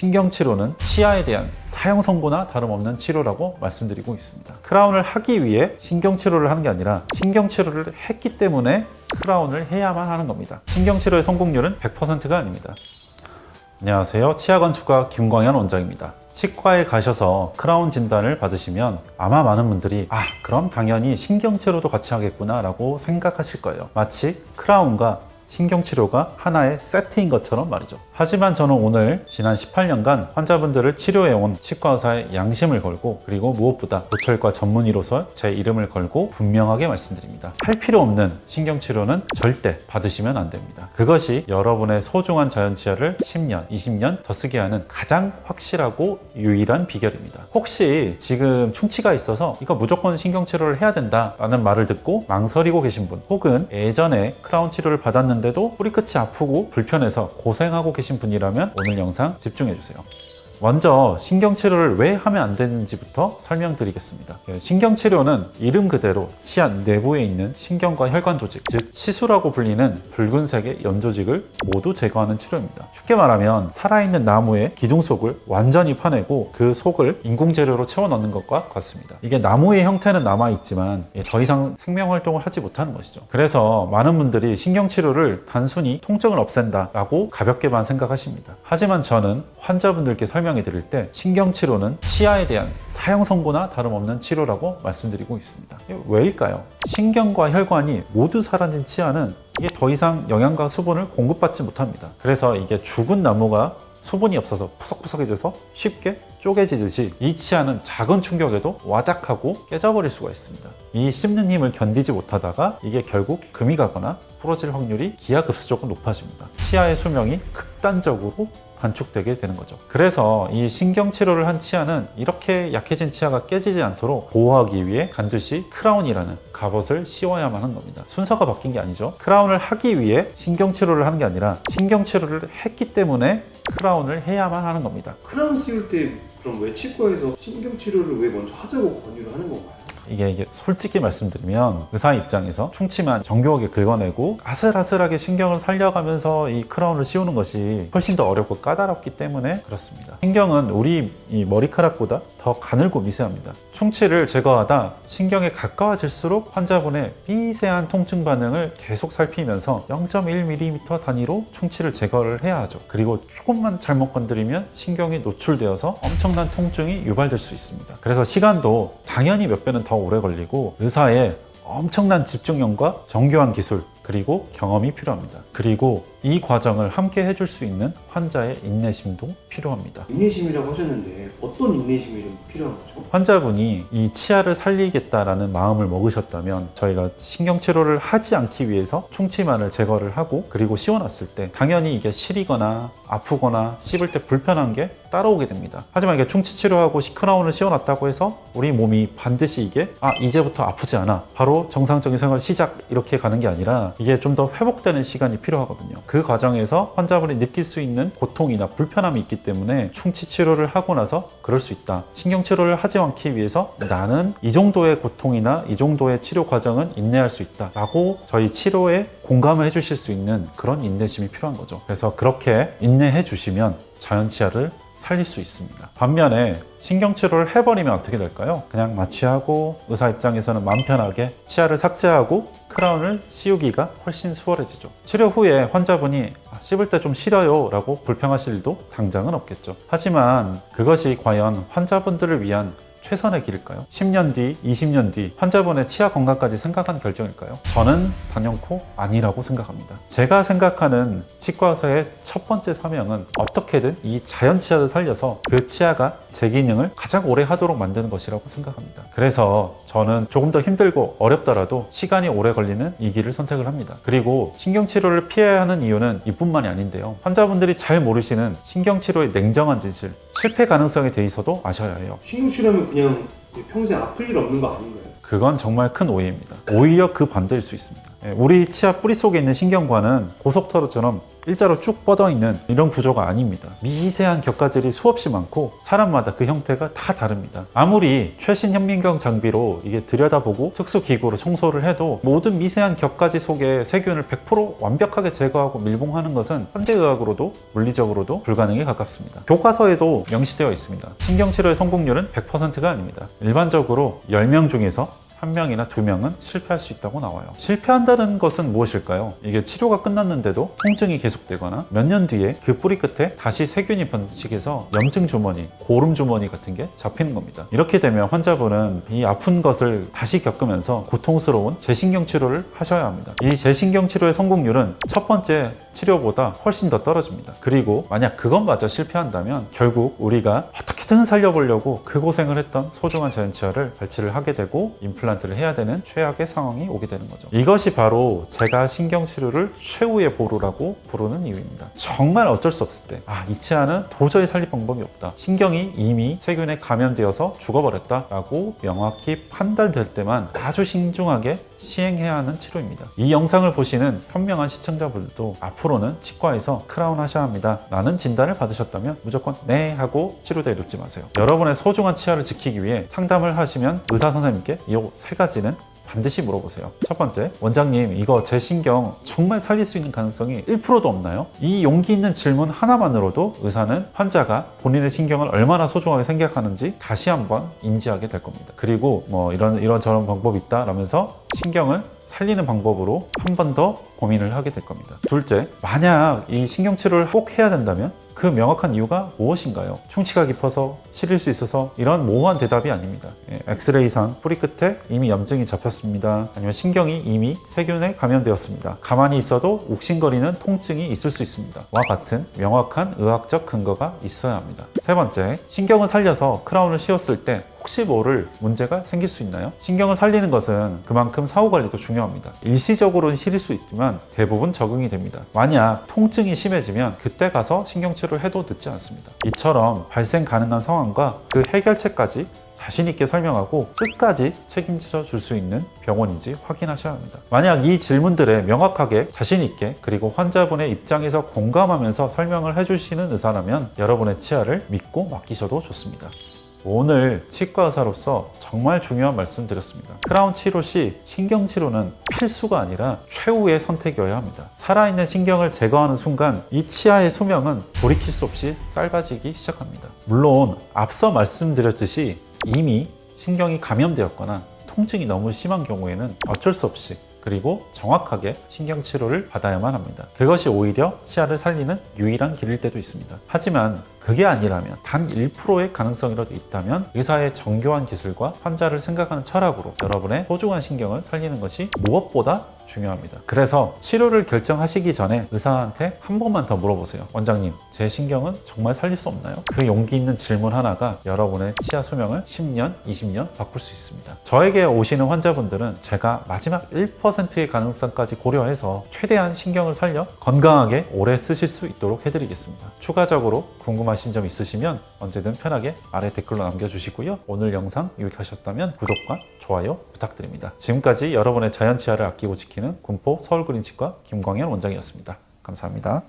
신경치료는 치아에 대한 사형 선고나 다름없는 치료라고 말씀드리고 있습니다. 크라운을 하기 위해 신경치료를 하는 게 아니라 신경치료를 했기 때문에 크라운을 해야만 하는 겁니다. 신경치료의 성공률은 100%가 아닙니다. 안녕하세요. 치아건축가 김광현 원장입니다. 치과에 가셔서 크라운 진단을 받으시면 아마 많은 분들이 그럼 당연히 신경치료도 같이 하겠구나 라고 생각하실 거예요. 마치 크라운과 신경치료가 하나의 세트인 것처럼 말이죠. 하지만 저는 오늘 지난 18년간 환자분들을 치료해온 치과의사의 양심을 걸고, 그리고 무엇보다 보철과 전문의로서 제 이름을 걸고 분명하게 말씀드립니다. 할 필요 없는 신경치료는 절대 받으시면 안 됩니다. 그것이 여러분의 소중한 자연치아를 10년, 20년 더 쓰게 하는 가장 확실하고 유일한 비결입니다. 혹시 지금 충치가 있어서 이거 무조건 신경치료를 해야 된다라는 말을 듣고 망설이고 계신 분, 혹은 예전에 크라운 치료를 받았는데도 뿌리 끝이 아프고 불편해서 고생하고 계신 분이라면 오늘 영상 집중해 주세요. 먼저 신경치료를 왜 하면 안 되는지부터 설명드리겠습니다. 신경치료는 이름 그대로 치아 내부에 있는 신경과 혈관 조직, 즉 치수라고 불리는 붉은색의 연조직을 모두 제거하는 치료입니다. 쉽게 말하면 살아있는 나무의 기둥 속을 완전히 파내고 그 속을 인공재료로 채워 넣는 것과 같습니다. 이게 나무의 형태는 남아있지만 더 이상 생명활동을 하지 못하는 것이죠. 그래서 많은 분들이 신경치료를 단순히 통증을 없앤다 라고 가볍게만 생각하십니다. 하지만 저는 환자분들께 설명해 드릴 때 신경치료는 치아에 대한 사형 선고나 다름없는 치료라고 말씀드리고 있습니다. 왜일까요? 신경과 혈관이 모두 사라진 치아는 이게 더 이상 영양과 수분을 공급받지 못합니다. 그래서 이게 죽은 나무가 수분이 없어서 푸석푸석해져서 쉽게 쪼개지듯이 이 치아는 작은 충격에도 와작하고 깨져버릴 수가 있습니다. 이 씹는 힘을 견디지 못하다가 이게 결국 금이 가거나 부러질 확률이 기하급수적으로 높아집니다. 치아의 수명이 극단적으로 단축되게 되는 거죠. 그래서 이 신경치료를 한 치아는 이렇게 약해진 치아가 깨지지 않도록 보호하기 위해 반드시 크라운이라는 갑옷을 씌워야만 하는 겁니다. 순서가 바뀐 게 아니죠. 크라운을 하기 위해 신경치료를 하는 게 아니라 신경치료를 했기 때문에 크라운을 해야만 하는 겁니다. 크라운 씌울 때 그럼 왜 치과에서 신경치료를 왜 먼저 하자고 권유를 하는 건가요? 이게 솔직히 말씀드리면 의사 입장에서 충치만 정교하게 긁어내고 아슬아슬하게 신경을 살려가면서 이 크라운을 씌우는 것이 훨씬 더 어렵고 까다롭기 때문에 그렇습니다. 신경은 우리 이 머리카락보다 더 가늘고 미세합니다. 충치를 제거하다 신경에 가까워질수록 환자분의 미세한 통증 반응을 계속 살피면서 0.1mm 단위로 충치를 제거를 해야 하죠. 그리고 조금만 잘못 건드리면 신경이 노출되어서 엄청난 통증이 유발될 수 있습니다. 그래서 시간도 당연히 몇 배는 더 오래 걸리고 의사의 엄청난 집중력과 정교한 기술, 그리고 경험이 필요합니다. 그리고 이 과정을 함께 해줄 수 있는 환자의 인내심도 필요합니다. 인내심이라고 하셨는데 어떤 인내심이 좀 필요한 거죠? 환자분이 이 치아를 살리겠다라는 마음을 먹으셨다면 저희가 신경치료를 하지 않기 위해서 충치만을 제거를 하고 그리고 씌워놨을 때 당연히 이게 시리거나 아프거나 씹을 때 불편한 게 따라오게 됩니다. 하지만 이게 충치 치료하고 크라운을 씌워놨다고 해서 우리 몸이 반드시 이게 이제부터 아프지 않아, 바로 정상적인 생활 시작, 이렇게 가는 게 아니라 이게 좀 더 회복되는 시간이 필요하거든요. 그 과정에서 환자분이 느낄 수 있는 고통이나 불편함이 있기 때문에 충치 치료를 하고 나서 그럴 수 있다. 신경치료를 하지 않기 위해서 나는 이 정도의 고통이나 이 정도의 치료 과정은 인내할 수 있다 라고 저희 치료에 공감을 해주실 수 있는 그런 인내심이 필요한 거죠. 그래서 그렇게 인내해 주시면 자연치아를 살릴 수 있습니다. 반면에 신경치료를 해버리면 어떻게 될까요? 그냥 마취하고 의사 입장에서는 마음 편하게 치아를 삭제하고 크라운을 씌우기가 훨씬 수월해지죠. 치료 후에 환자분이 씹을 때 좀 시려요 라고 불평하실 일도 당장은 없겠죠. 하지만 그것이 과연 환자분들을 위한 최선의 길일까요? 10년 뒤, 20년 뒤 환자분의 치아 건강까지 생각한 결정일까요? 저는 단연코 아니라고 생각합니다. 제가 생각하는 치과의사의 첫 번째 사명은 어떻게든 이 자연치아를 살려서 그 치아가 제 기능을 가장 오래 하도록 만드는 것이라고 생각합니다. 그래서 저는 조금 더 힘들고 어렵더라도 시간이 오래 걸리는 이 길을 선택을 합니다. 그리고 신경치료를 피해야 하는 이유는 이뿐만이 아닌데요. 환자분들이 잘 모르시는 신경치료의 냉정한 진실, 실패 가능성에 대해서도 아셔야 해요. 신경치료하면 그냥 평생 아플 일 없는 거 아닌가요? 그건 정말 큰 오해입니다. 오히려 그 반대일 수 있습니다. 우리 치아 뿌리 속에 있는 신경관은 고속도로처럼 일자로 쭉 뻗어있는 이런 구조가 아닙니다. 미세한 격가질이 수없이 많고 사람마다 그 형태가 다 다릅니다. 아무리 최신 현민경 장비로 이게 들여다보고 특수기구로 청소를 해도 모든 미세한 격가지 속에 세균을 100% 완벽하게 제거하고 밀봉하는 것은 현대의학으로도 물리적으로도 불가능에 가깝습니다. 교과서에도 명시되어 있습니다. 신경치료의 성공률은 100%가 아닙니다. 일반적으로 10명 중에서 1명이나 2명은 실패할 수 있다고 나와요. 실패한다는 것은 무엇일까요? 이게 치료가 끝났는데도 통증이 계속되거나 몇 년 뒤에 그 뿌리 끝에 다시 세균이 번식해서 염증 주머니, 고름 주머니 같은 게 잡히는 겁니다. 이렇게 되면 환자분은 이 아픈 것을 다시 겪으면서 고통스러운 재신경 치료를 하셔야 합니다. 이 재신경 치료의 성공률은 첫 번째 치료보다 훨씬 더 떨어집니다. 그리고 만약 그것마저 실패한다면 결국 우리가 어떻게든 살려보려고 그 고생을 했던 소중한 자연치아를 발치를 하게 되고 임플란트를 해야 되는 최악의 상황이 오게 되는 거죠. 이것이 바로 제가 신경치료를 최후의 보루라고 부르는 이유입니다. 정말 어쩔 수 없을 때 이 치아는 도저히 살릴 방법이 없다. 신경이 이미 세균에 감염되어서 죽어버렸다 라고 명확히 판단될 때만 아주 신중하게 시행해야 하는 치료입니다. 이 영상을 보시는 현명한 시청자분들도 앞으로는 치과에서 크라운 하셔야 합니다 라는 진단을 받으셨다면 무조건 네 하고 치료대에 눕지 마세요. 여러분의 소중한 치아를 지키기 위해 상담을 하시면 의사 선생님께 이 세 가지는 반드시 물어보세요. 첫 번째, 원장님 이거 제 신경 정말 살릴 수 있는 가능성이 1%도 없나요? 이 용기 있는 질문 하나만으로도 의사는 환자가 본인의 신경을 얼마나 소중하게 생각하는지 다시 한번 인지하게 될 겁니다. 그리고 이런 저런 방법이 있다 라면서 신경을 살리는 방법으로 한 번 더 고민을 하게 될 겁니다. 둘째, 만약 이 신경치료를 꼭 해야 된다면 그 명확한 이유가 무엇인가요? 충치가 깊어서 시릴 수 있어서 이런 모호한 대답이 아닙니다. 엑스레이상 뿌리 끝에 이미 염증이 잡혔습니다. 아니면 신경이 이미 세균에 감염되었습니다. 가만히 있어도 욱신거리는 통증이 있을 수 있습니다. 와 같은 명확한 의학적 근거가 있어야 합니다. 세 번째, 신경을 살려서 크라운을 씌웠을 때 혹시 모를 문제가 생길 수 있나요? 신경을 살리는 것은 그만큼 사후관리도 중요합니다. 일시적으로는 시릴 수 있지만 대부분 적응이 됩니다. 만약 통증이 심해지면 그때 가서 신경치료를 해도 늦지 않습니다. 이처럼 발생 가능한 상황과 그 해결책까지 자신 있게 설명하고 끝까지 책임져 줄 수 있는 병원인지 확인하셔야 합니다. 만약 이 질문들에 명확하게 자신 있게 그리고 환자분의 입장에서 공감하면서 설명을 해주시는 의사라면 여러분의 치아를 믿고 맡기셔도 좋습니다. 오늘 치과 의사로서 정말 중요한 말씀 드렸습니다. 크라운 치료 시 신경 치료는 필수가 아니라 최후의 선택이어야 합니다. 살아있는 신경을 제거하는 순간 이 치아의 수명은 돌이킬 수 없이 짧아지기 시작합니다. 물론 앞서 말씀드렸듯이 이미 신경이 감염되었거나 통증이 너무 심한 경우에는 어쩔 수 없이 그리고 정확하게 신경치료를 받아야만 합니다. 그것이 오히려 치아를 살리는 유일한 길일 때도 있습니다. 하지만 그게 아니라면 단 1%의 가능성이라도 있다면 의사의 정교한 기술과 환자를 생각하는 철학으로 여러분의 소중한 신경을 살리는 것이 무엇보다 중요합니다. 그래서 치료를 결정하시기 전에 의사한테 한 번만 더 물어보세요. 원장님, 제 신경은 정말 살릴 수 없나요? 그 용기 있는 질문 하나가 여러분의 치아 수명을 10년, 20년 바꿀 수 있습니다. 저에게 오시는 환자분들은 제가 마지막 1%의 가능성까지 고려해서 최대한 신경을 살려 건강하게 오래 쓰실 수 있도록 해드리겠습니다. 추가적으로 궁금하신 점 있으시면 언제든 편하게 아래 댓글로 남겨주시고요. 오늘 영상 유익하셨다면 구독과 좋아요 부탁드립니다. 지금까지 여러분의 자연치아를 아끼고 지키는 군포 서울그린치과 김광현 원장이었습니다. 감사합니다.